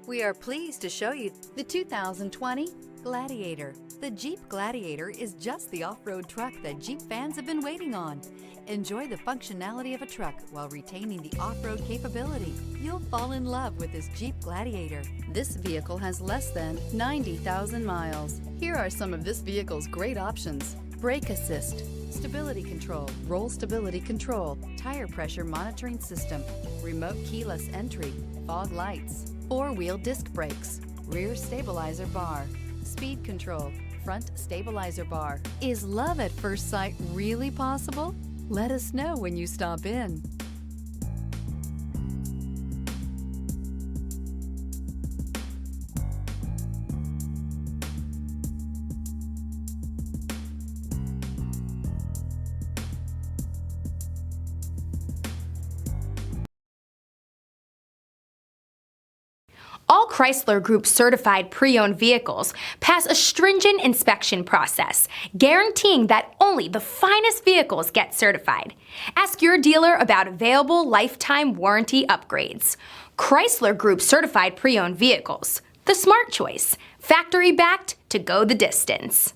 We are pleased to show you the 2020 Gladiator. The Jeep Gladiator is just the off-road truck that Jeep fans have been waiting on. Enjoy the functionality of a truck while retaining the off-road capability. You'll fall in love with this Jeep Gladiator. This vehicle has less than 90,000 miles. Here are some of this vehicle's great options: brake assist, stability control, roll stability control, tire pressure monitoring system, remote keyless entry, fog lights, four-wheel disc brakes, rear stabilizer bar, speed control, front stabilizer bar. Is love at first sight really possible? Let us know when you stop in. All Chrysler Group certified pre-owned vehicles pass a stringent inspection process, guaranteeing that only the finest vehicles get certified. Ask your dealer about available lifetime warranty upgrades. Chrysler Group certified pre-owned vehicles, the smart choice, factory backed to go the distance.